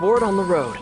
reward on the road.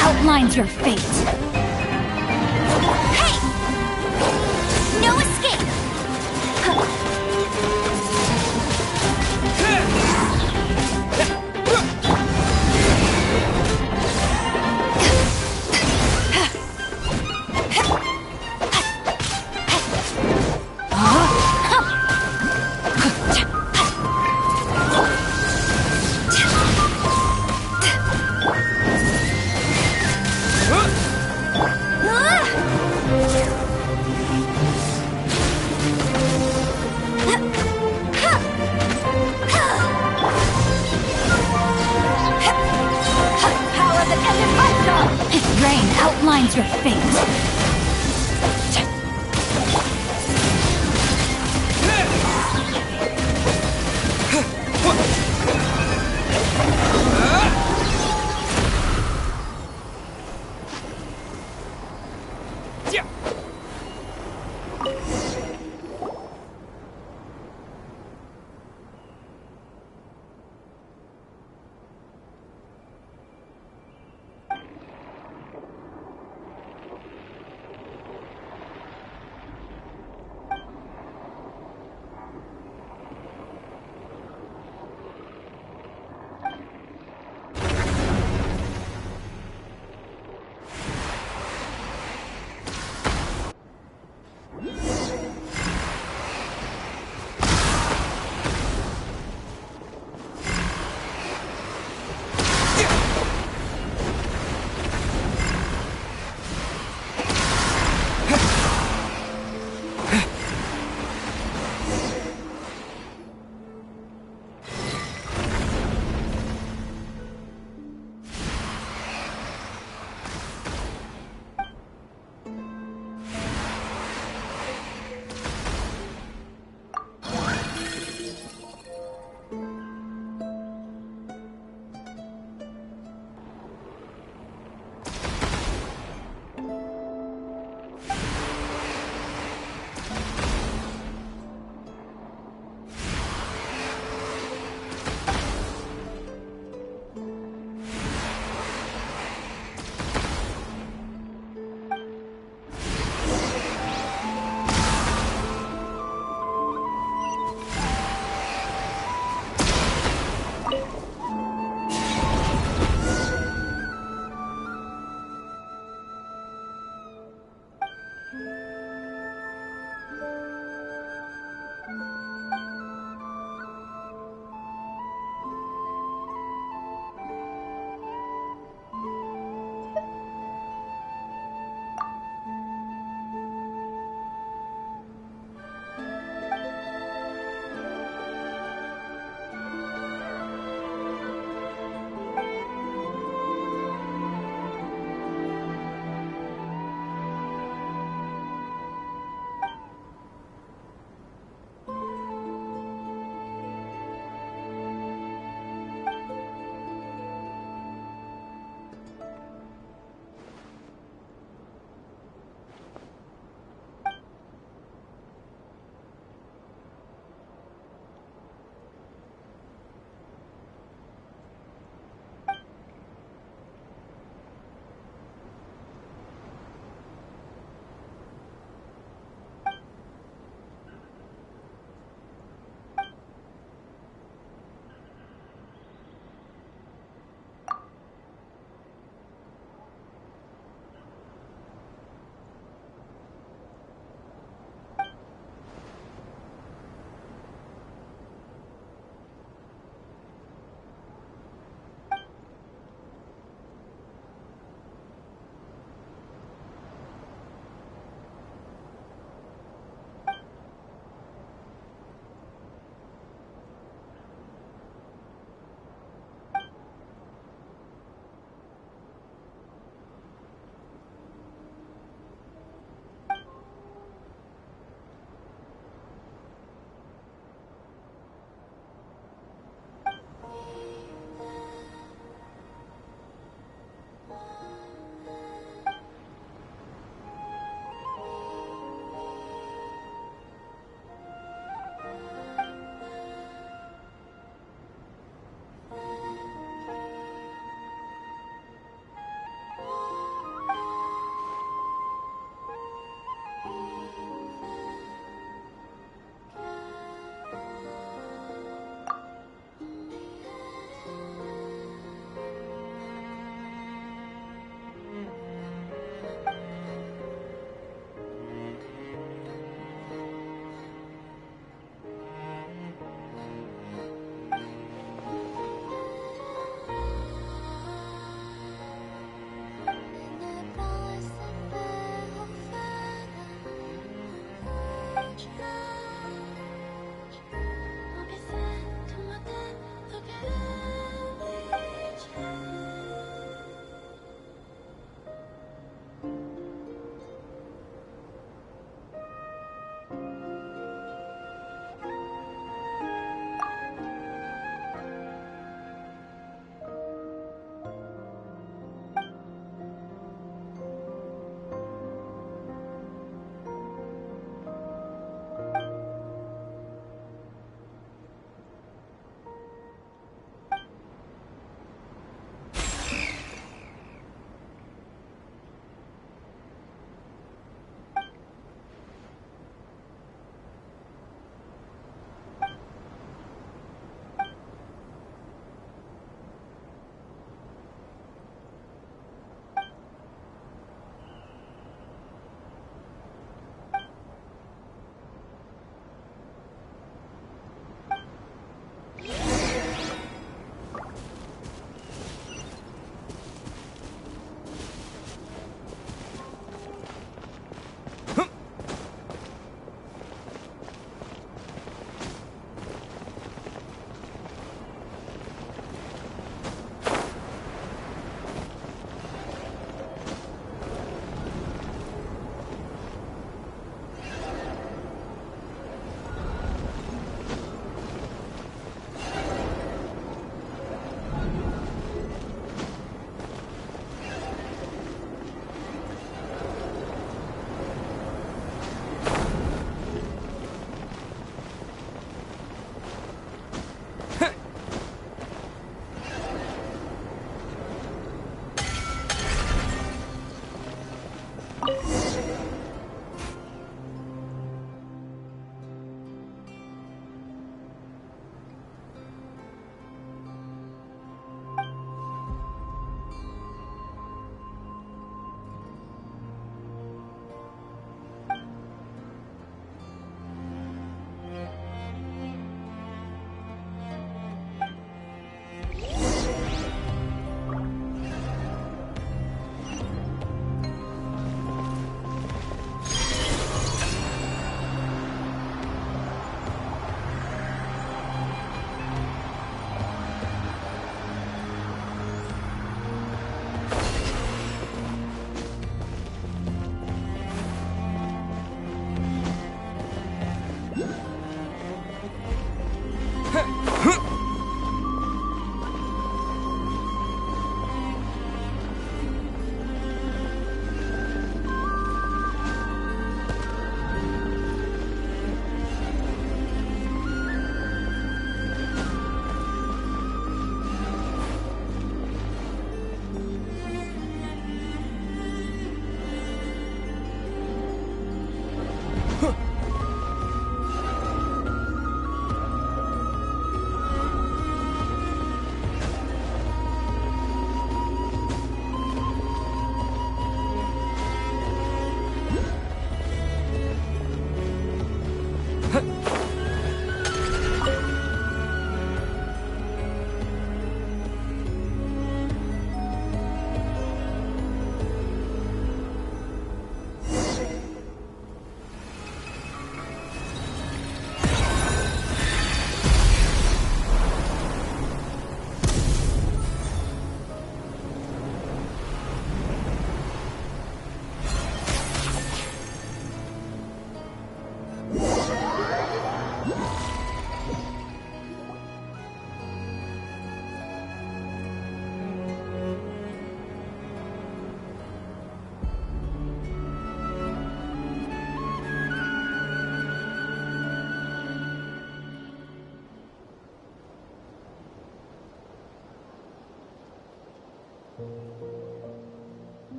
Outlines your fate. Hey! No escape! Rain outlines your fate.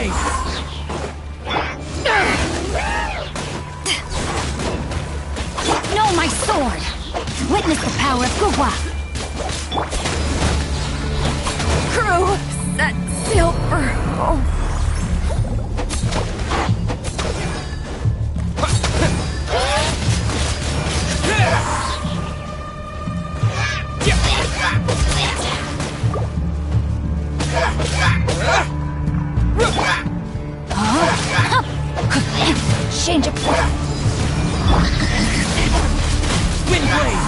blade! Know my sword! Witness the power of Gugwa! Crew, set sail for home. Change of Wind blade!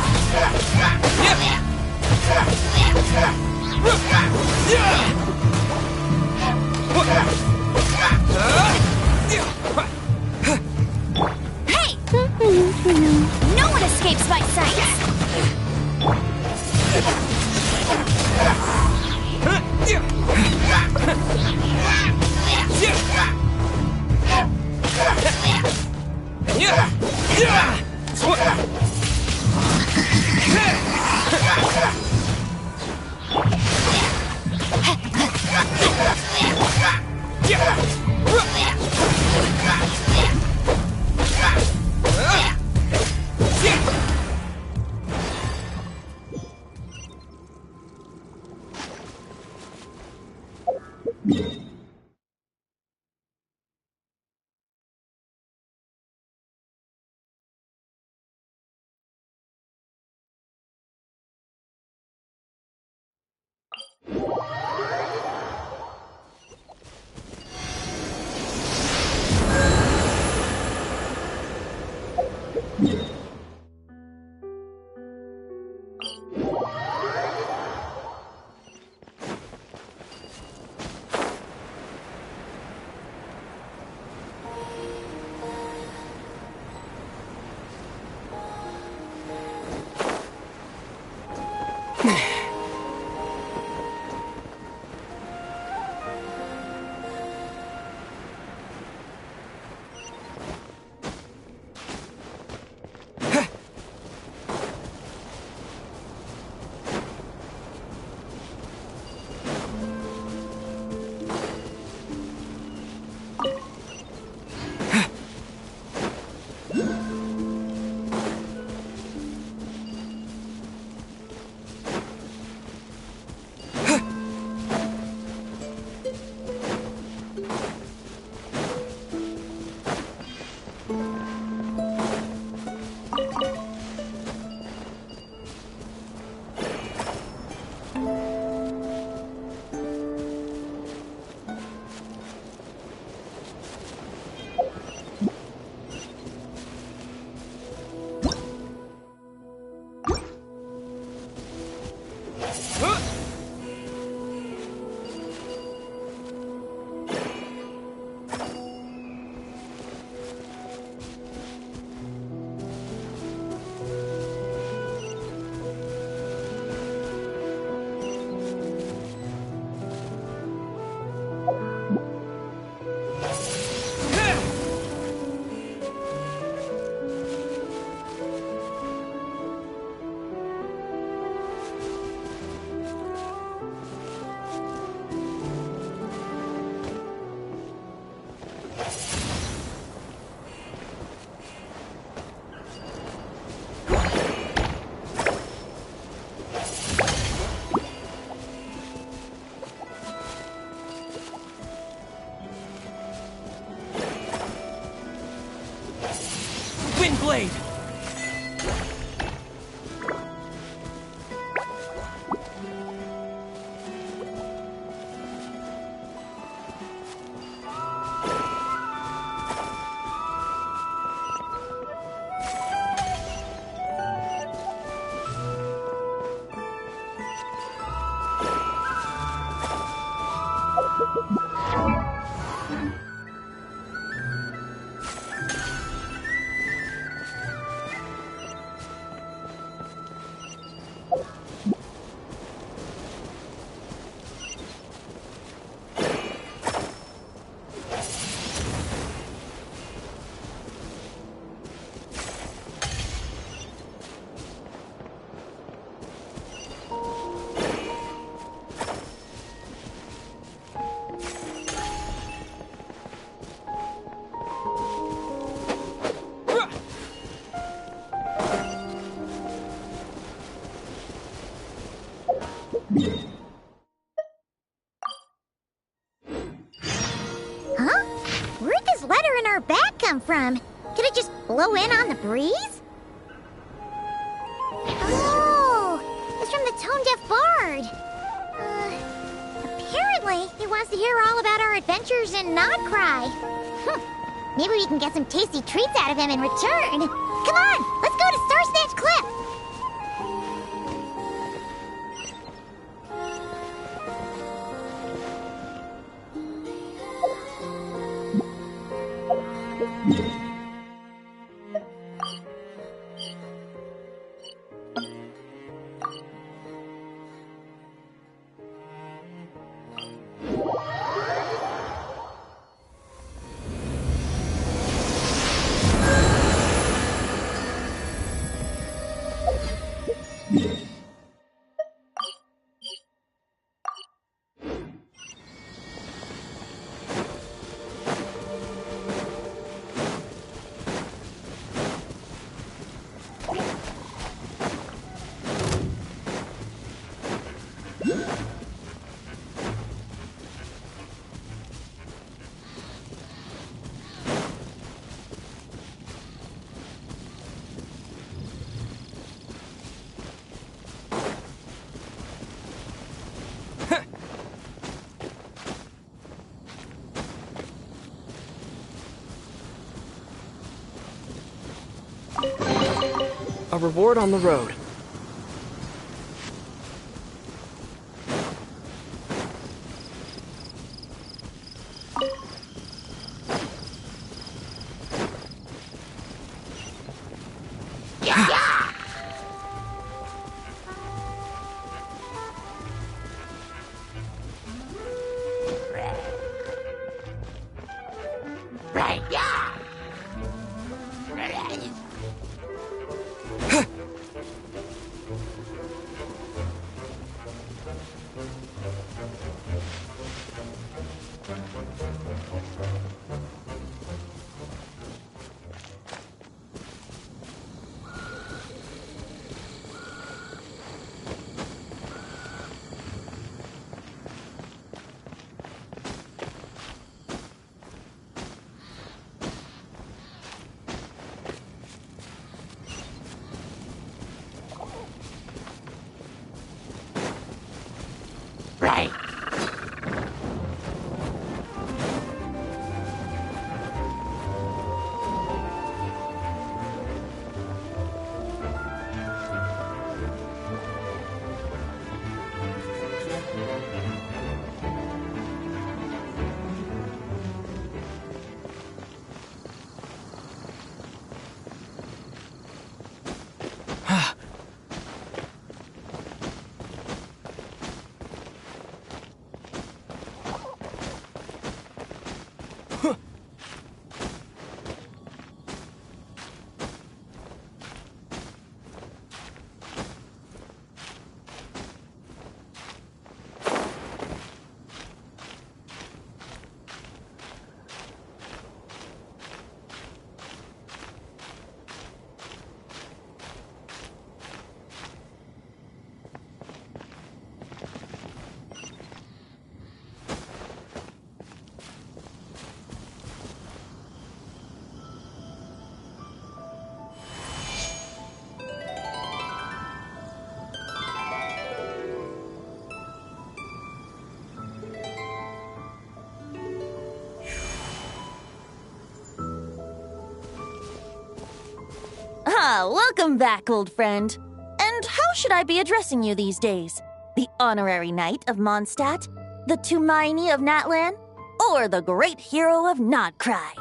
Hey! No one escapes my sight! Wind blade! breeze? Oh, it's from the tone-deaf bard. Apparently, he wants to hear all about our adventures in Nodcry. Maybe we can get some tasty treats out of him in return. Come on, let's go to Star Snatch Cliff. A reward on the road. Welcome back, old friend. And how should I be addressing you these days? The honorary knight of Mondstadt? The Tumaini of Natlan? Or the great hero of Nodcry?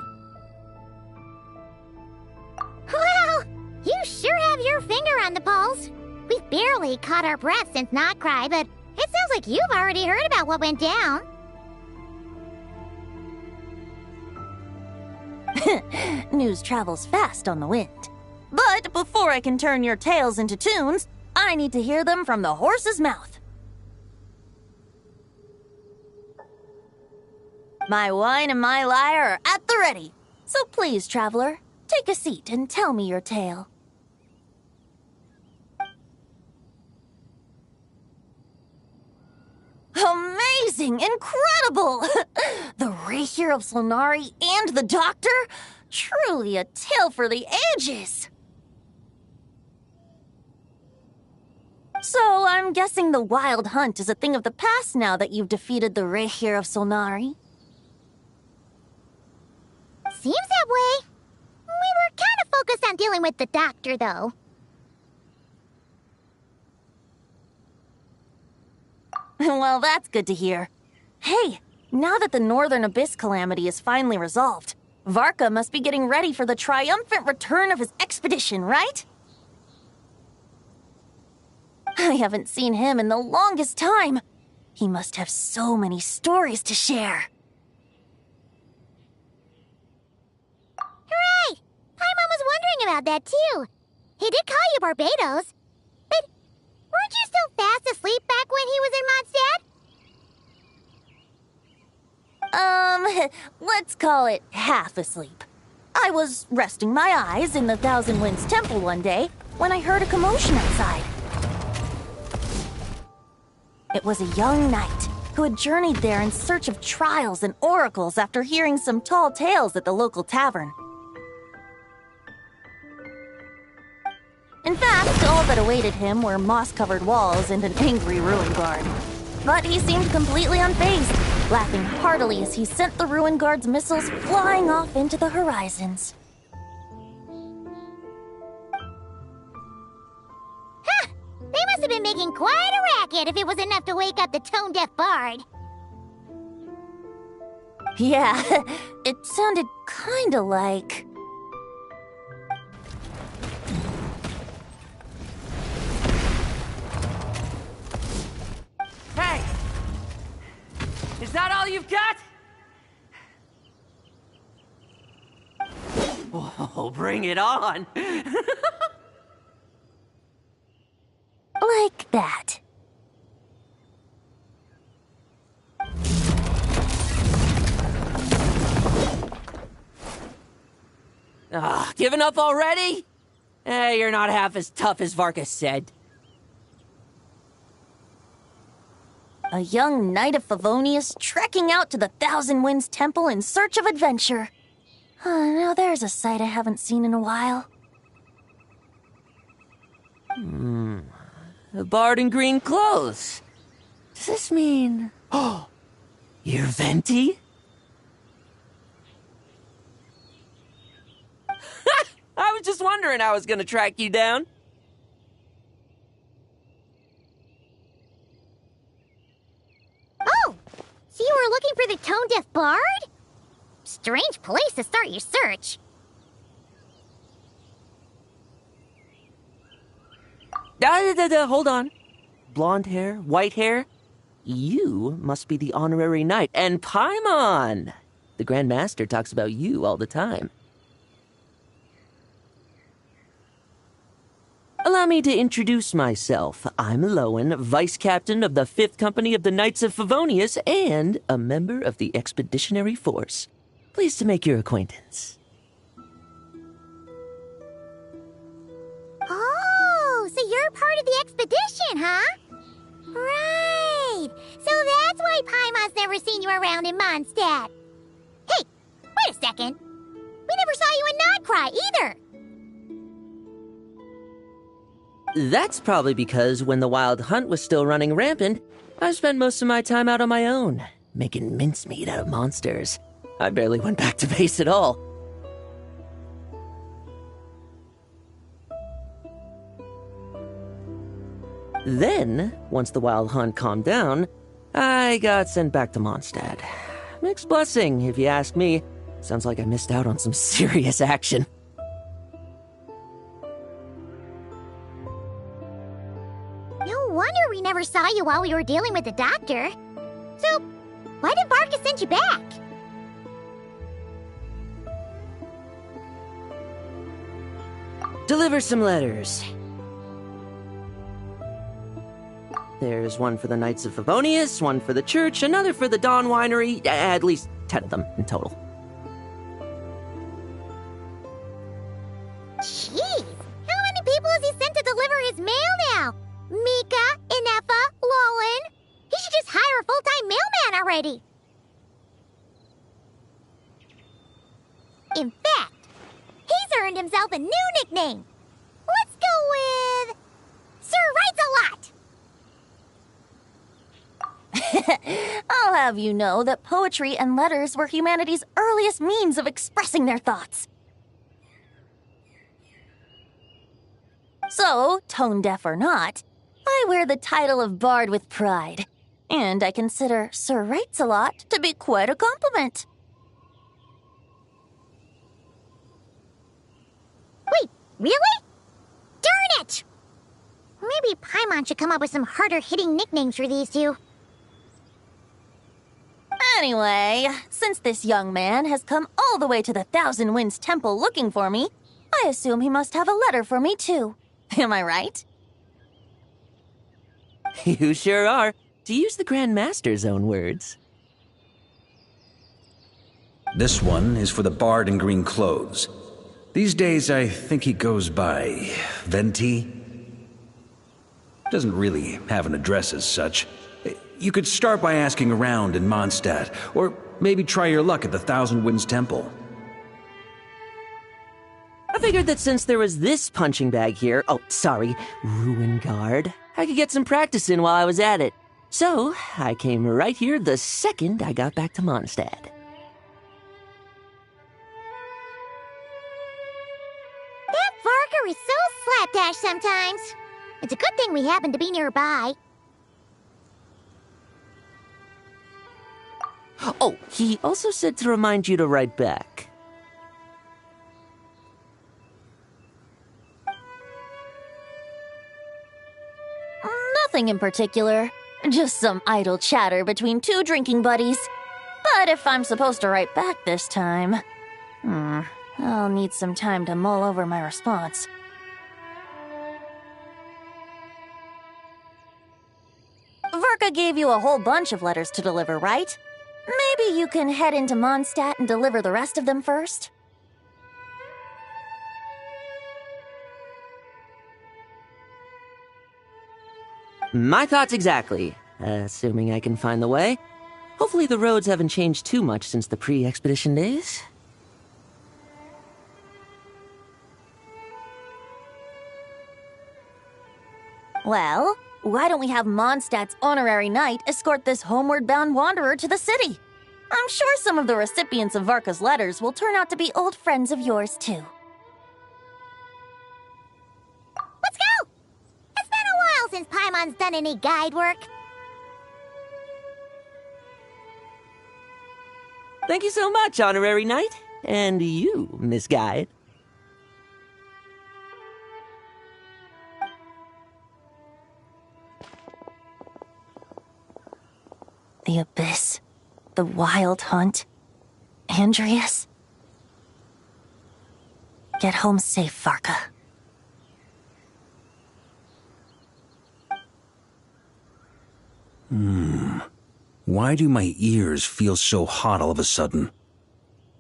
Well, you sure have your finger on the pulse. We've barely caught our breath since Nodcry, but it sounds like you've already heard about what went down. News travels fast on the wind. But before I can turn your tales into tunes, I need to hear them from the horse's mouth. My wine and my lyre are at the ready. So please, traveler, take a seat and tell me your tale. Amazing! Incredible! The rapier of Solnari and the doctor? Truly a tale for the ages! So I'm guessing the Wild Hunt is a thing of the past now that you've defeated the Rehir of Solnari. Seems that way. We were kind of focused on dealing with the doctor, though. Well, that's good to hear. Hey, now that the Northern Abyss calamity is finally resolved, Varka must be getting ready for the triumphant return of his expedition, right? I haven't seen him in the longest time. He must have so many stories to share. Hooray! Paimon was wondering about that, too. He did call you Barbados. But weren't you still fast asleep back when he was in Mondstadt? Let's call it half asleep. I was resting my eyes in the Thousand Winds Temple one day when I heard a commotion outside. It was a young knight who had journeyed there in search of trials and oracles after hearing some tall tales at the local tavern. In fact, all that awaited him were moss-covered walls and an angry ruin guard. But he seemed completely unfazed, laughing heartily as he sent the ruin guard's missiles flying off into the horizons. Huh! They must have been making quite a racket if it was enough to wake up the tone-deaf bard. Yeah, it sounded kinda like... Hey! Is that all you've got? Oh, bring it on! like that. Giving up already? You're not half as tough as Varka said. A young knight of Favonius trekking out to the Thousand Winds Temple in search of adventure. Now there's a sight I haven't seen in a while. A bard in green clothes. Does this mean... Oh, you're Venti? I was just wondering how I was gonna track you down. Oh! So you were looking for the tone-deaf bard? Strange place to start your search. Hold on. Blonde hair, white hair? You must be the honorary knight. And Paimon! The Grand Master talks about you all the time. Allow me to introduce myself. I'm Lowen, Vice Captain of the 5th Company of the Knights of Favonius and a member of the Expeditionary Force. Pleased to make your acquaintance. Oh, so you're part of the expedition, huh? Right. So that's why Paimon's never seen you around in Mondstadt. Hey, wait a second. We never saw you in Nodcry either. That's probably because when the Wild Hunt was still running rampant, I spent most of my time out on my own, making mincemeat out of monsters. I barely went back to base at all. Then, once the Wild Hunt calmed down, I got sent back to Mondstadt. Mixed blessing, if you ask me. Sounds like I missed out on some serious action. No wonder we never saw you while we were dealing with the doctor. So, why did Varka send you back? Deliver some letters. There's one for the Knights of Favonius, one for the church, another for the Dawn Winery, at least 10 of them in total. Jeez, how many people has he sent to deliver his mail now? Mika, Inefa, Lowen. He should just hire a full-time mailman already. In fact, he's earned himself a new nickname. Let's go with... Sir Writes a Lot. I'll have you know that poetry and letters were humanity's earliest means of expressing their thoughts. So, tone-deaf or not, I wear the title of Bard with pride. And I consider Sir Writes-a-Lot to be quite a compliment. Wait, really? Darn it! Maybe Paimon should come up with some harder-hitting nicknames for these two. Anyway, since this young man has come all the way to the Thousand Winds Temple looking for me, I assume he must have a letter for me too. Am I right? You sure are, to use the Grand Master's own words. This one is for the bard in green clothes. These days, I think he goes by Venti. Doesn't really have an address as such. You could start by asking around in Mondstadt, or maybe try your luck at the Thousand Winds Temple. I figured that since there was this punching bag here, Ruin Guard, I could get some practice in while I was at it. So, I came right here the second I got back to Mondstadt. That Varker is so slapdash sometimes. It's a good thing we happen to be nearby. Oh, he also said to remind you to write back. Nothing in particular. Just some idle chatter between two drinking buddies. But if I'm supposed to write back this time, I'll need some time to mull over my response. Verka gave you a whole bunch of letters to deliver, right? Maybe you can head into Mondstadt and deliver the rest of them first? My thoughts exactly, assuming I can find the way. Hopefully the roads haven't changed too much since the pre-expedition days. Well, why don't we have Mondstadt's honorary knight escort this homeward-bound wanderer to the city? I'm sure some of the recipients of Varka's letters will turn out to be old friends of yours, too. Let's go! It's been a while since Paimon's done any guide work. Thank you so much, Honorary Knight. And you, Miss Guide. The Abyss. The Wild Hunt. Andreas. Get home safe, Varka. Why do my ears feel so hot all of a sudden?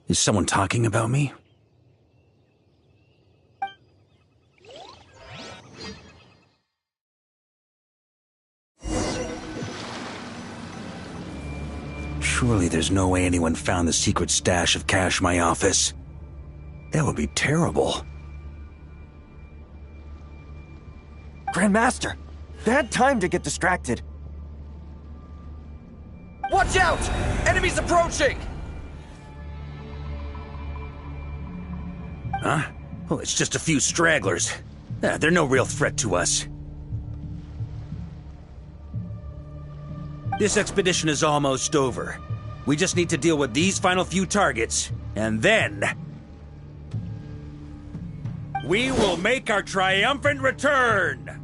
Is someone talking about me? Surely there's no way anyone found the secret stash of cash in my office. That would be terrible. Grandmaster! Bad time to get distracted. Watch out! Enemies approaching! Huh? Well, it's just a few stragglers. They're no real threat to us. This expedition is almost over. We just need to deal with these final few targets, and then... we will make our triumphant return!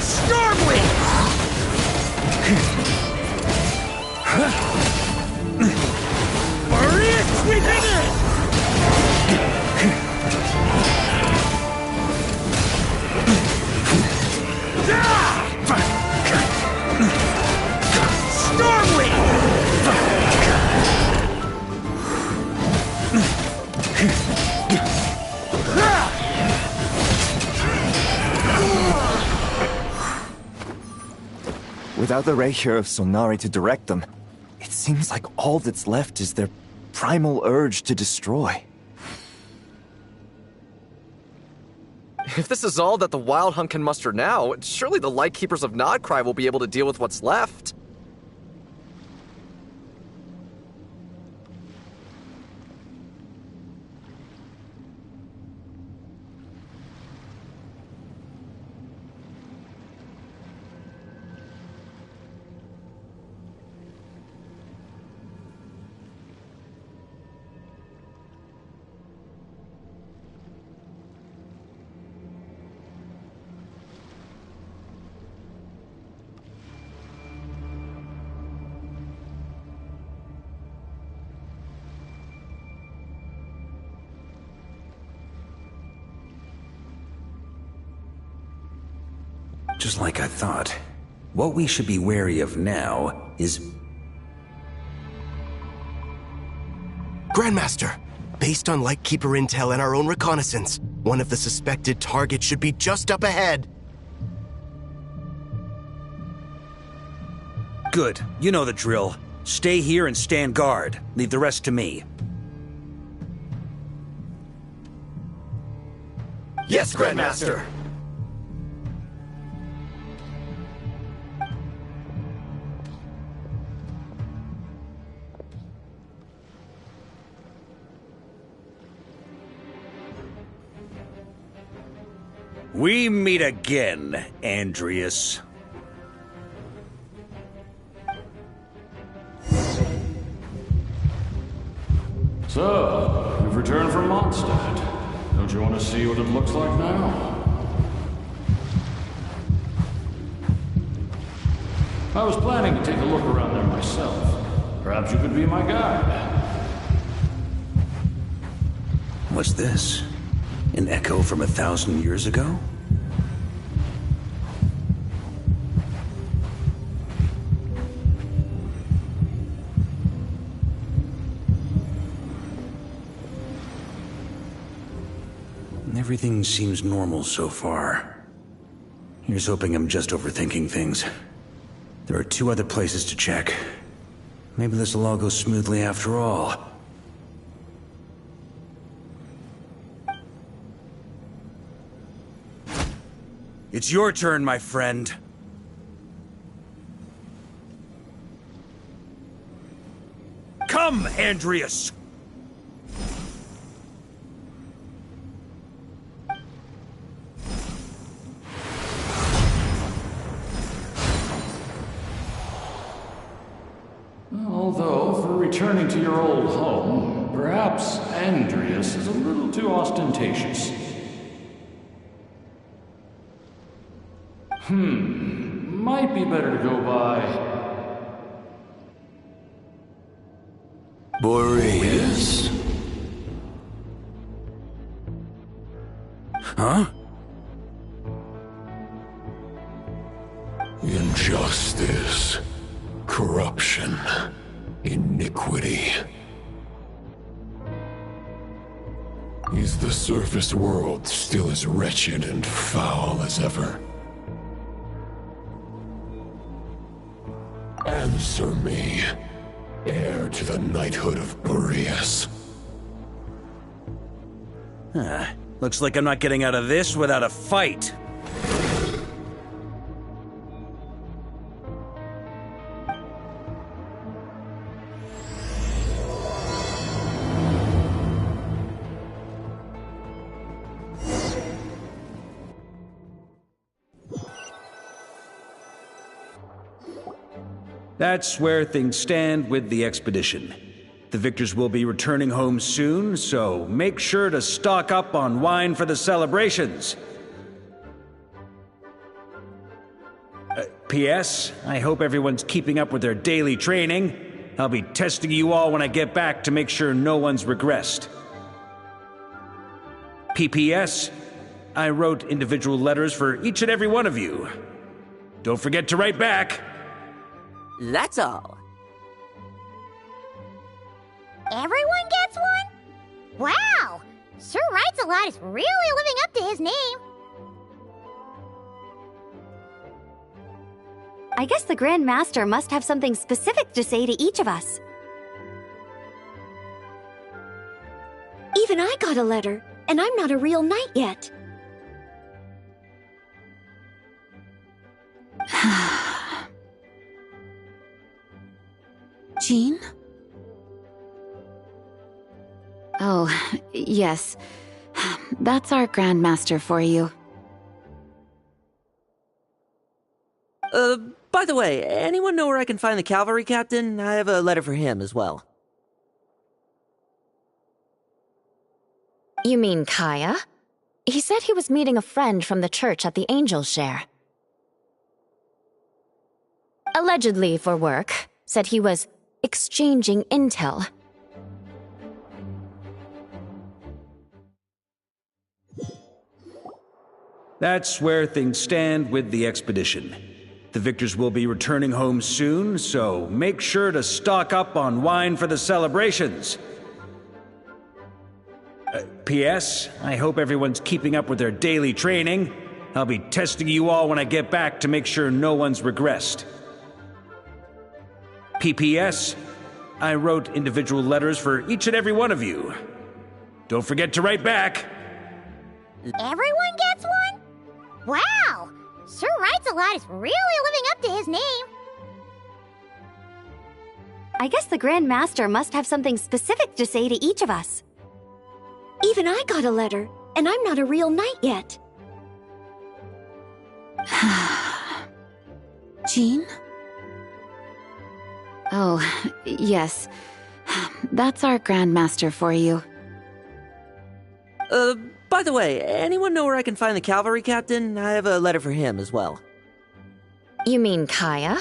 Stormwind! Maria sweeping in! Without the Rapier of Sonari to direct them, it seems like all that's left is their primal urge to destroy. If this is all that the Wild Hunt can muster now, surely the Lightkeepers of Nodcry will be able to deal with what's left. Just like I thought. What we should be wary of now is... Grandmaster, based on Lightkeeper intel and our own reconnaissance, one of the suspected targets should be just up ahead. Good. You know the drill. Stay here and stand guard. Leave the rest to me. Yes, Grandmaster! We meet again, Andreas. So, you've returned from Mondstadt. Don't you want to see what it looks like now? I was planning to take a look around there myself. Perhaps you could be my guide. What's this? An echo from 1,000 years ago? Everything seems normal so far. Here's hoping I'm just overthinking things. There are 2 other places to check. Maybe this will all go smoothly after all. It's your turn, my friend. Come, Andreas! Although, for returning to your old home, perhaps Andreas is a little too ostentatious. Might be better to go by... Boreas. Huh? Injustice. Corruption. Iniquity. Is the surface world still as wretched and foul as ever? Answer me, heir to the knighthood of Boreas. Looks like I'm not getting out of this without a fight. That's where things stand with the expedition. The victors will be returning home soon, so make sure to stock up on wine for the celebrations. P.S. I hope everyone's keeping up with their daily training. I'll be testing you all when I get back to make sure no one's regressed. P.P.S. I wrote individual letters for each and every one of you. Don't forget to write back. That's all. Everyone gets one? Wow! Sir Writes a Lot is really living up to his name. I guess the Grand Master must have something specific to say to each of us. Even I got a letter, and I'm not a real knight yet. Oh, yes. That's our Grandmaster for you. By the way, anyone know where I can find the cavalry captain? I have a letter for him as well. You mean Kaya? He said he was meeting a friend from the church at the Angel Share. Allegedly for work. Said he was exchanging intel. That's where things stand with the expedition. The victors will be returning home soon, so make sure to stock up on wine for the celebrations. P.S. I hope everyone's keeping up with their daily training. I'll be testing you all when I get back to make sure no one's regressed. P.P.S. I wrote individual letters for each and every one of you. Don't forget to write back. Everyone gets one? Wow! Sir Writes-A-Lot is really living up to his name. I guess the Grand Master must have something specific to say to each of us. Even I got a letter, and I'm not a real knight yet. Jean? Oh, yes. That's our Grandmaster for you. By the way, anyone know where I can find the cavalry captain? I have a letter for him as well. You mean Kaya?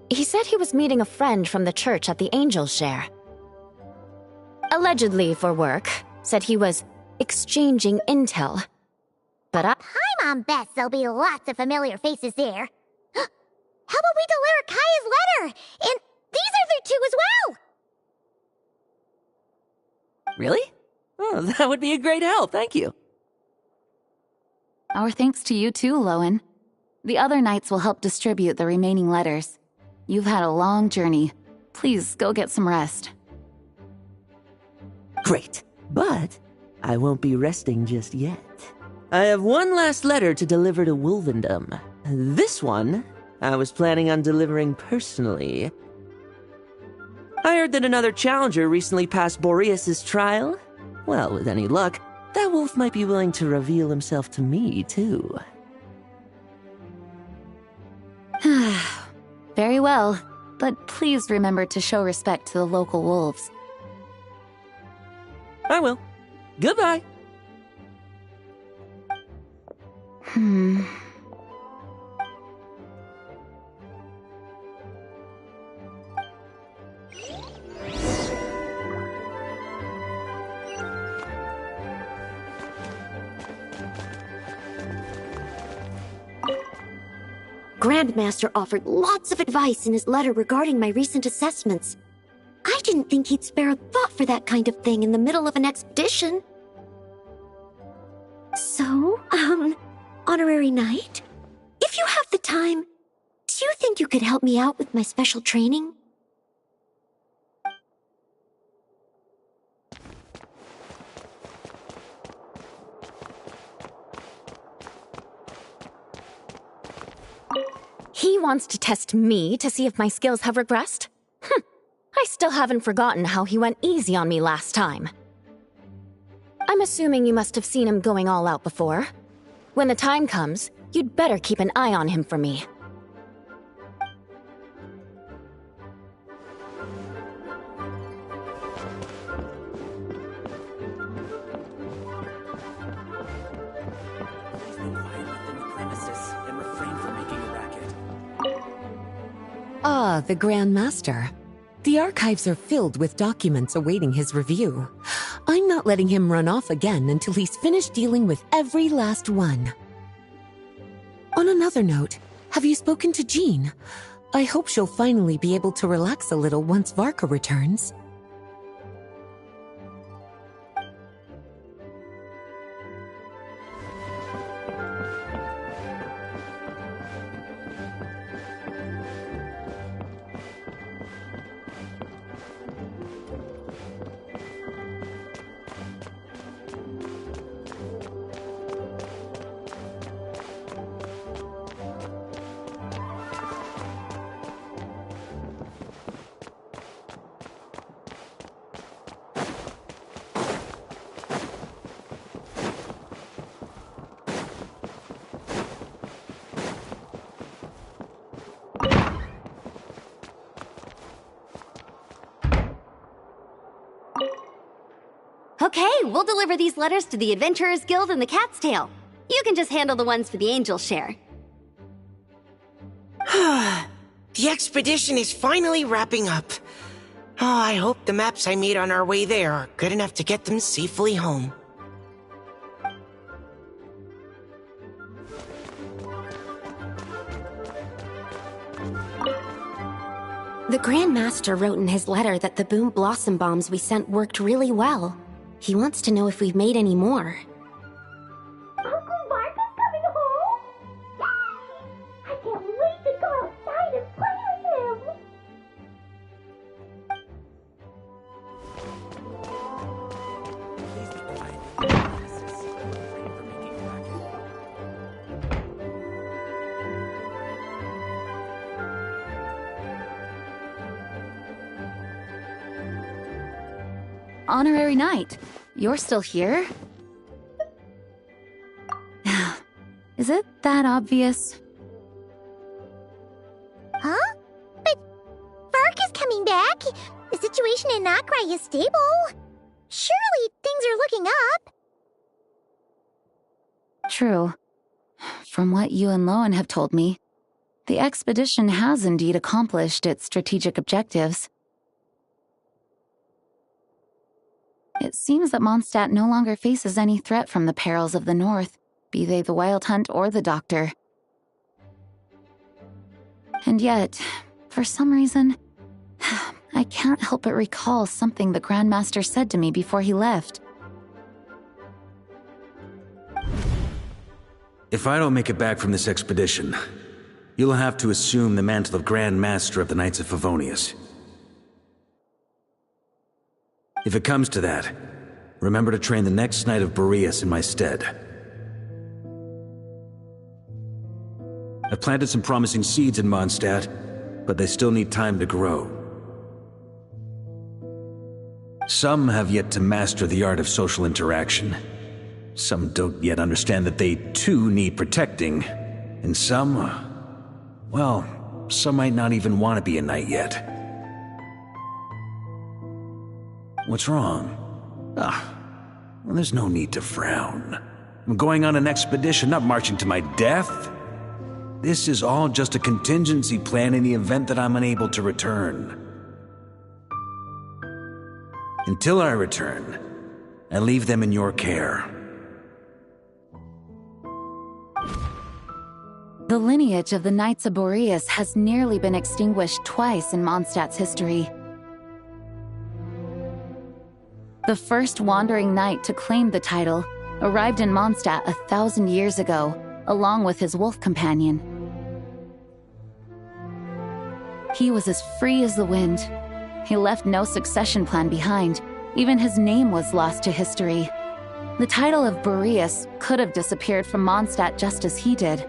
He said he was meeting a friend from the church at the Angel Share. Allegedly for work. Said he was exchanging intel. But Paimon bets there'll be lots of familiar faces there. How about we deliver Kaya's letter? And these are there too as well! Really? Oh, that would be a great help, thank you. Our thanks to you too, Lowen. The other knights will help distribute the remaining letters. You've had a long journey. Please go get some rest. Great, but I won't be resting just yet. I have one last letter to deliver to Wolvendom. This one, I was planning on delivering personally. I heard that another challenger recently passed Boreas's trial. Well, with any luck, that wolf might be willing to reveal himself to me, too. Very well, but please remember to show respect to the local wolves. I will. Goodbye. Grandmaster offered lots of advice in his letter regarding my recent assessments. I didn't think he'd spare a thought for that kind of thing in the middle of an expedition. So, Honorary Knight, if you have the time, do you think you could help me out with my special training? he wants to test me to see if my skills have regressed? I still haven't forgotten how he went easy on me last time. I'm assuming you must have seen him going all out before. When the time comes, you'd better keep an eye on him for me. Ah, the Grand Master. The archives are filled with documents awaiting his review. I'm not letting him run off again until he's finished dealing with every last one. On another note, have you spoken to Jean? I hope she'll finally be able to relax a little once Varka returns. Okay, we'll deliver these letters to the Adventurers Guild and the Cat's Tail. You can just handle the ones for the Angels share. The expedition is finally wrapping up. Oh, I hope the maps I made on our way there are good enough to get them safely home. The Grand Master wrote in his letter that the Boom Blossom bombs we sent worked really well. He wants to know if we've made any more. Uncle Mark is coming home? Yay! I can't wait to go outside and play with him! Honorary Knight, you're still here? Is it that obvious? Huh? But Vark is coming back. The situation in Nokrai is stable. Surely things are looking up. True. From what you and Lowen have told me, the expedition has indeed accomplished its strategic objectives. It seems that Mondstadt no longer faces any threat from the perils of the North, be they the Wild Hunt or the Doctor. And yet, for some reason, I can't help but recall something the Grandmaster said to me before he left. If I don't make it back from this expedition, you'll have to assume the mantle of Grand Master of the Knights of Favonius. If it comes to that, remember to train the next Knight of Boreas in my stead. I've planted some promising seeds in Mondstadt, but they still need time to grow. Some have yet to master the art of social interaction. Some don't yet understand that they too need protecting. And some, well, some might not even want to be a knight yet. What's wrong? Well, there's no need to frown. I'm going on an expedition, not marching to my death. This is all just a contingency plan in the event that I'm unable to return. Until I return, I leave them in your care. The lineage of the Knights of Boreas has nearly been extinguished twice in Mondstadt's history. The first wandering knight to claim the title arrived in Mondstadt 1,000 years ago, along with his wolf companion. He was as free as the wind. He left no succession plan behind. Even his name was lost to history. The title of Boreas could have disappeared from Mondstadt just as he did.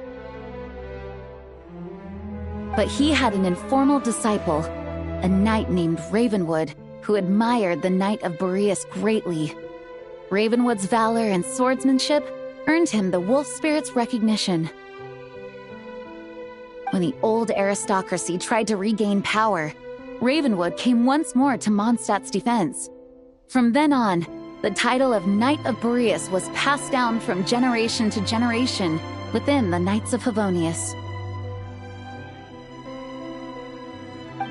But he had an informal disciple, a knight named Ravenwood, who admired the Knight of Boreas greatly. Ravenwood's valor and swordsmanship earned him the wolf spirit's recognition. When the old aristocracy tried to regain power, Ravenwood came once more to Mondstadt's defense. From then on, the title of Knight of Boreas was passed down from generation to generation within the Knights of Favonius.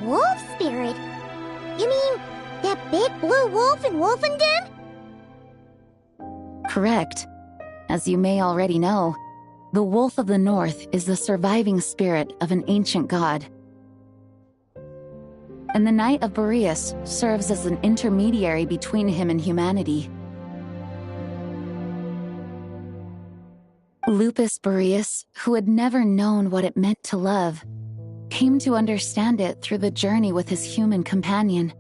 Wolf spirit? You mean that big blue wolf in Wolfenden? Correct. As you may already know, the Wolf of the North is the surviving spirit of an ancient god. And the Knight of Boreas serves as an intermediary between him and humanity. Lupus Boreas, who had never known what it meant to love, came to understand it through the journey with his human companion.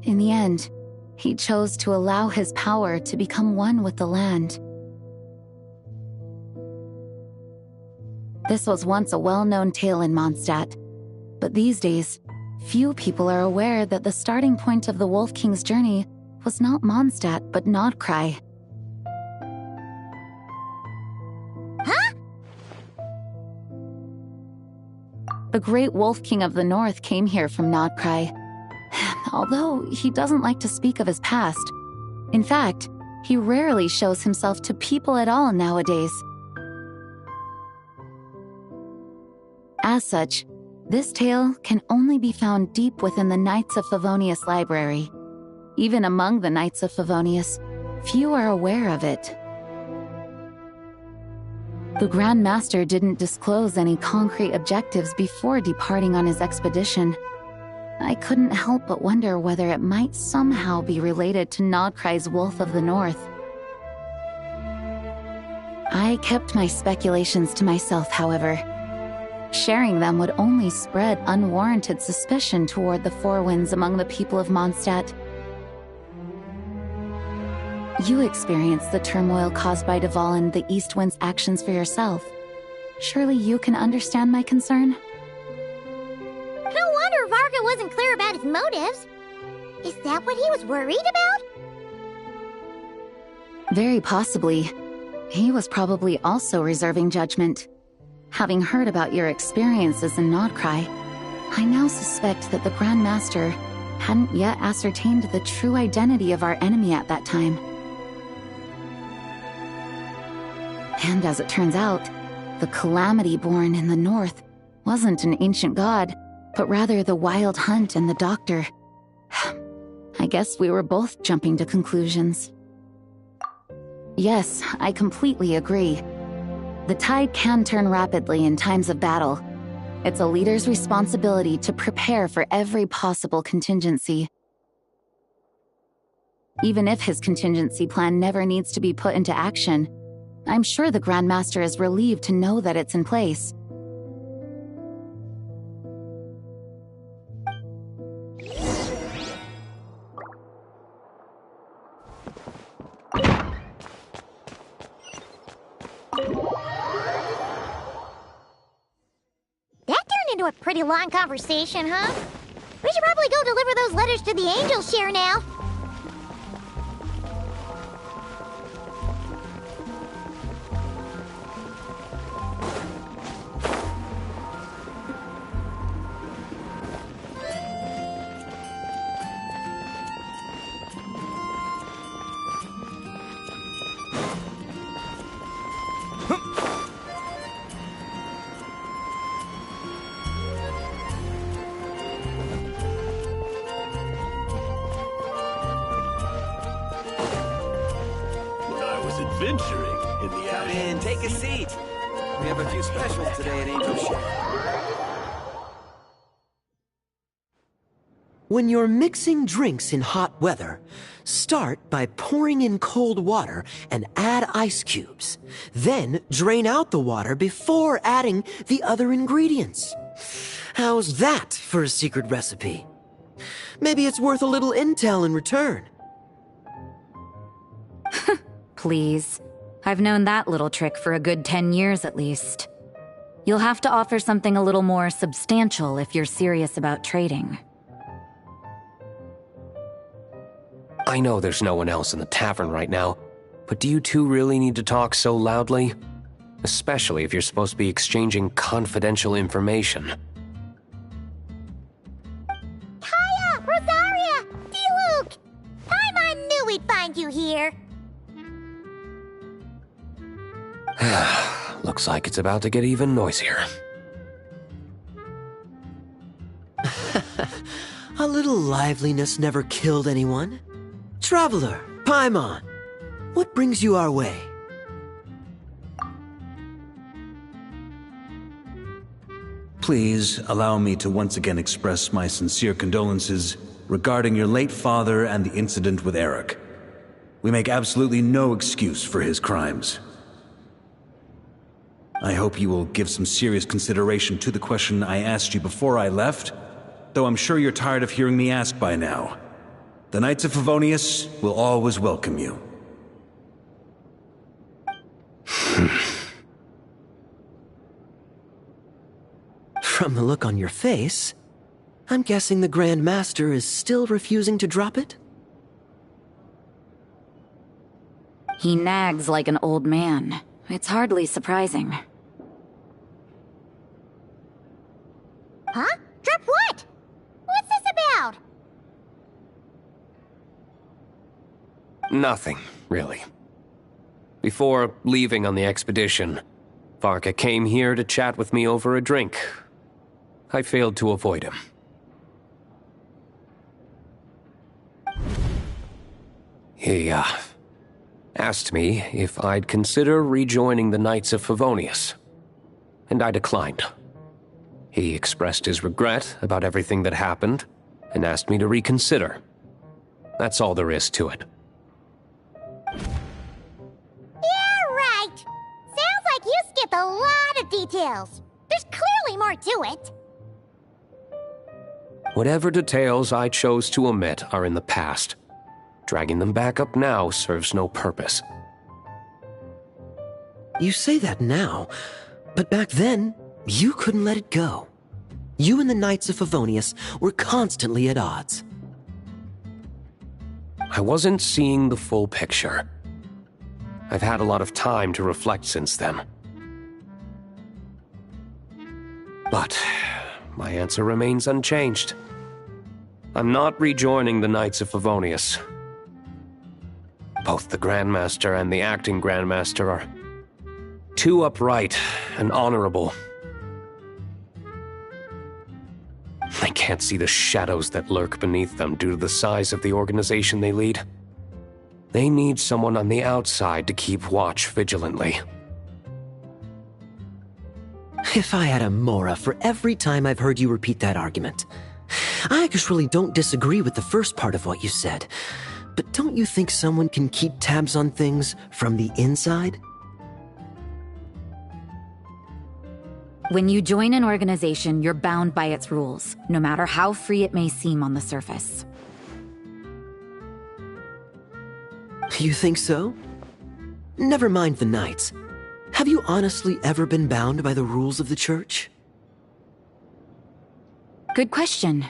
In the end, he chose to allow his power to become one with the land. This was once a well-known tale in Mondstadt, but these days, few people are aware that the starting point of the Wolf King's journey was not Mondstadt, but Nodcry. Huh? The Great Wolf King of the North came here from Nodcry. Although he doesn't like to speak of his past, In fact, he rarely shows himself to people at all nowadays. As such, this tale can only be found deep within the Knights of Favonius library. Even among the Knights of Favonius, few are aware of it. The Grand Master didn't disclose any concrete objectives before departing on his expedition. I couldn't help but wonder whether it might somehow be related to Nodcry's Wolf of the North. I kept my speculations to myself, however. Sharing them would only spread unwarranted suspicion toward the Four Winds among the people of Mondstadt. You experienced the turmoil caused by Duval and the East Wind's actions for yourself. Surely you can understand my concern? No wonder Varga wasn't clear about his motives. Is that what he was worried about? Very possibly. He was probably also reserving judgment. Having heard about your experiences in Nodcry, I now suspect that the Grand Master hadn't yet ascertained the true identity of our enemy at that time. And as it turns out, the Calamity born in the north wasn't an ancient god, but rather the Wild Hunt and the Doctor. I guess we were both jumping to conclusions. Yes, I completely agree. The tide can turn rapidly in times of battle. It's a leader's responsibility to prepare for every possible contingency. Even if his contingency plan never needs to be put into action, I'm sure the Grand Master is relieved to know that it's in place. That turned into a pretty long conversation, huh? We should probably go deliver those letters to the Angel Share now. Adventuring in the Come in, take a seat. We have a few specials today at Angel Share. When you're mixing drinks in hot weather, start by pouring in cold water and add ice cubes. Then drain out the water before adding the other ingredients. How's that for a secret recipe? Maybe it's worth a little intel in return. Please. I've known that little trick for a good 10 years at least. You'll have to offer something a little more substantial if you're serious about trading. I know there's no one else in the tavern right now, but do you two really need to talk so loudly? Especially if you're supposed to be exchanging confidential information. Hiya, Rosaria! D-Luke! Paimon knew we'd find you here. Looks like it's about to get even noisier. A little liveliness never killed anyone. Traveler, Paimon, what brings you our way? Please allow me to once again express my sincere condolences regarding your late father and the incident with Eric. We make absolutely no excuse for his crimes. I hope you will give some serious consideration to the question I asked you before I left, though I'm sure you're tired of hearing me ask by now. The Knights of Favonius will always welcome you. From the look on your face, I'm guessing the Grand Master is still refusing to drop it? He nags like an old man. It's hardly surprising. Huh? Drop what? What's this about? Nothing, really. Before leaving on the expedition, Varka came here to chat with me over a drink. I failed to avoid him. He, asked me if I'd consider rejoining the Knights of Favonius, and I declined. He expressed his regret about everything that happened, and asked me to reconsider. That's all there is to it. Yeah, right. Sounds like you skipped a lot of details. There's clearly more to it. Whatever details I chose to omit are in the past. Dragging them back up now serves no purpose. You say that now, but back then, you couldn't let it go. You and the Knights of Favonius were constantly at odds. I wasn't seeing the full picture. I've had a lot of time to reflect since then. But my answer remains unchanged. I'm not rejoining the Knights of Favonius. Both the Grandmaster and the acting Grandmaster are too upright and honorable. I can't see the shadows that lurk beneath them due to the size of the organization they lead. They need someone on the outside to keep watch vigilantly. If I had a Mora for every time I've heard you repeat that argument. I actually don't disagree with the first part of what you said, but don't you think someone can keep tabs on things from the inside? When you join an organization, you're bound by its rules, no matter how free it may seem on the surface. You think so? Never mind the Knights. Have you honestly ever been bound by the rules of the Church? Good question.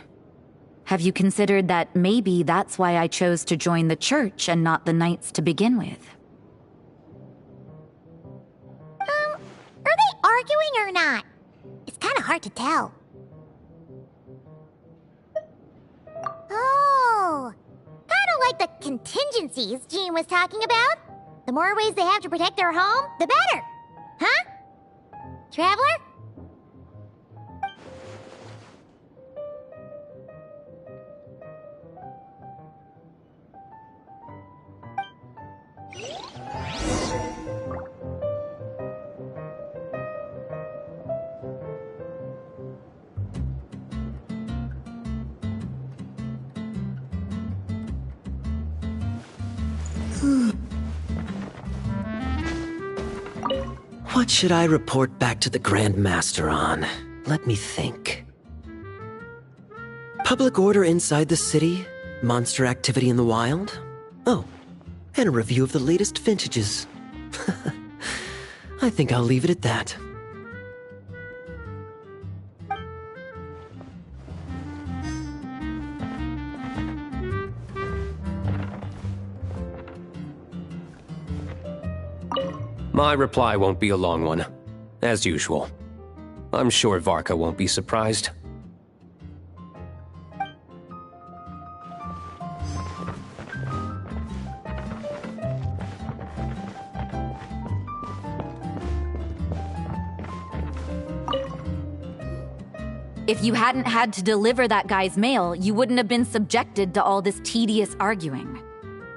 Have you considered that maybe that's why I chose to join the Church and not the Knights to begin with? Are they arguing or not? It's kind of hard to tell. Oh, kind of like the contingencies Jean was talking about. The more ways they have to protect their home, the better. Huh? Traveler? What should I report back to the Grand Master on? Let me think. Public order inside the city, monster activity in the wild. Oh, and a review of the latest vintages. I think I'll leave it at that. My reply won't be a long one, as usual. I'm sure Varka won't be surprised. If you hadn't had to deliver that guy's mail, you wouldn't have been subjected to all this tedious arguing.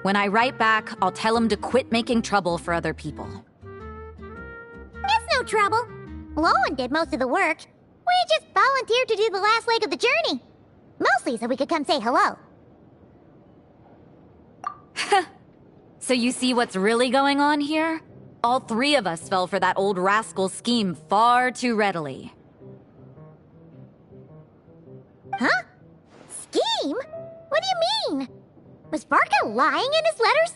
When I write back, I'll tell him to quit making trouble for other people. It's no trouble. Lowen did most of the work. We just volunteered to do the last leg of the journey. Mostly so we could come say hello. So you see what's really going on here? All three of us fell for that old rascal's scheme far too readily. Huh? Scheme? What do you mean? Was Varka lying in his letters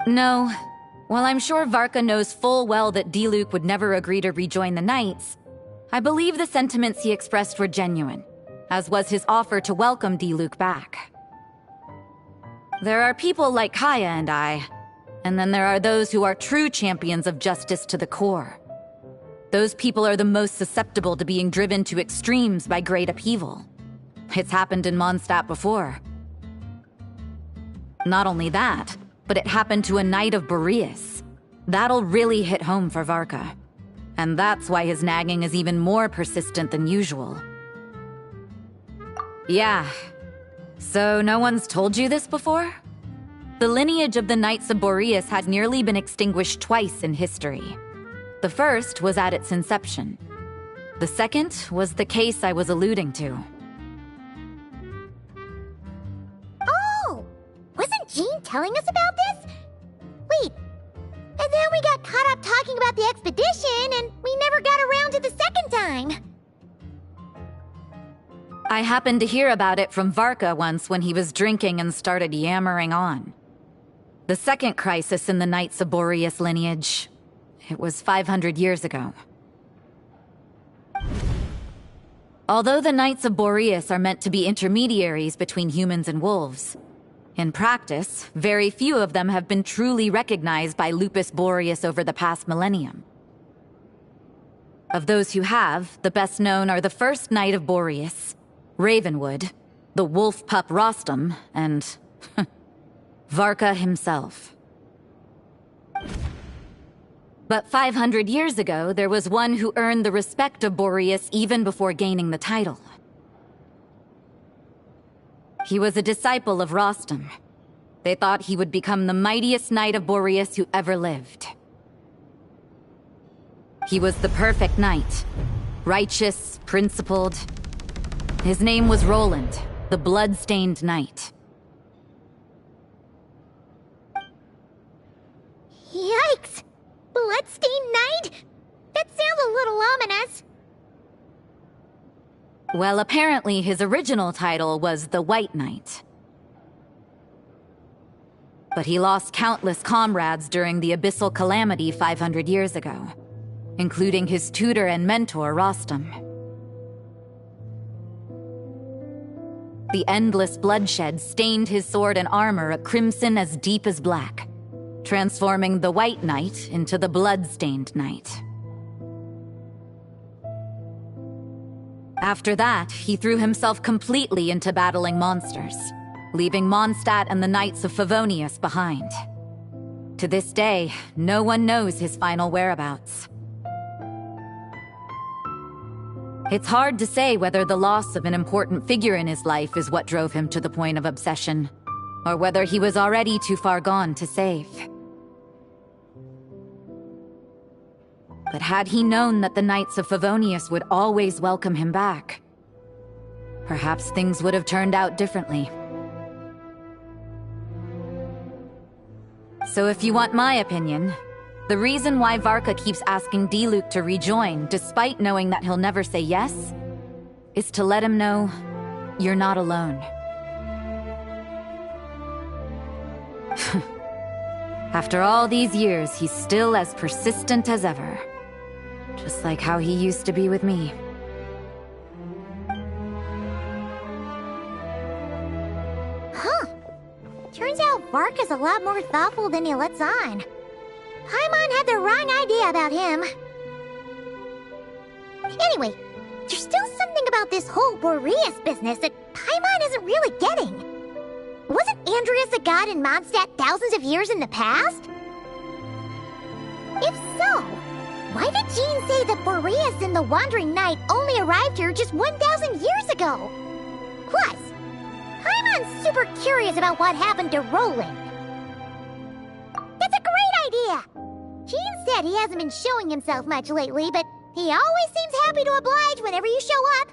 then? No. While I'm sure Varka knows full well that Diluc would never agree to rejoin the Knights, I believe the sentiments he expressed were genuine, as was his offer to welcome Diluc back. There are people like Kaya and I, and then there are those who are true champions of justice to the core. Those people are the most susceptible to being driven to extremes by great upheaval. It's happened in Mondstadt before. Not only that, but it happened to a Knight of Boreas. That'll really hit home for Varka. And that's why his nagging is even more persistent than usual. Yeah. So no one's told you this before? The lineage of the Knights of Boreas had nearly been extinguished twice in history. The first was at its inception. The second was the case I was alluding to. Oh! Wasn't Jean telling us about this? Wait, and then we got caught up talking about the expedition, and we never got around to the second time. I happened to hear about it from Varka once when he was drinking and started yammering on. The second crisis in the Knights of Boreas lineage. It was 500 years ago. Although the Knights of Boreas are meant to be intermediaries between humans and wolves, in practice, very few of them have been truly recognized by Lupus Boreas over the past millennium. Of those who have, the best known are the first Knight of Boreas, Ravenwood, the wolf pup Rostam, and Varka himself. But 500 years ago, there was one who earned the respect of Boreas even before gaining the title. He was a disciple of Rostam. They thought he would become the mightiest Knight of Boreas who ever lived. He was the perfect knight. Righteous, principled. His name was Roland, the blood-stained knight. Yikes! Bloodstained Knight? That sounds a little ominous. Well, apparently his original title was the White Knight. But he lost countless comrades during the Abyssal Calamity 500 years ago, including his tutor and mentor, Rostam. The endless bloodshed stained his sword and armor a crimson as deep as black, transforming the White Knight into the Blood-Stained Knight. After that, he threw himself completely into battling monsters, leaving Mondstadt and the Knights of Favonius behind. To this day, no one knows his final whereabouts. It's hard to say whether the loss of an important figure in his life is what drove him to the point of obsession, or whether he was already too far gone to save. But had he known that the Knights of Favonius would always welcome him back, perhaps things would have turned out differently. So if you want my opinion, the reason why Varka keeps asking Diluc to rejoin, despite knowing that he'll never say yes, is to let him know you're not alone. After all these years, he's still as persistent as ever. Just like how he used to be with me. Huh. Turns out Varka's a lot more thoughtful than he lets on. Paimon had the wrong idea about him. Anyway, there's still something about this whole Boreas business that Paimon isn't really getting. Wasn't Andreas a god in Mondstadt thousands of years in the past? If so, why did Jean say that Boreas and the Wandering Knight only arrived here just 1,000 years ago? Plus, Paimon's super curious about what happened to Roland. That's a great idea! Jean said he hasn't been showing himself much lately, but he always seems happy to oblige whenever you show up.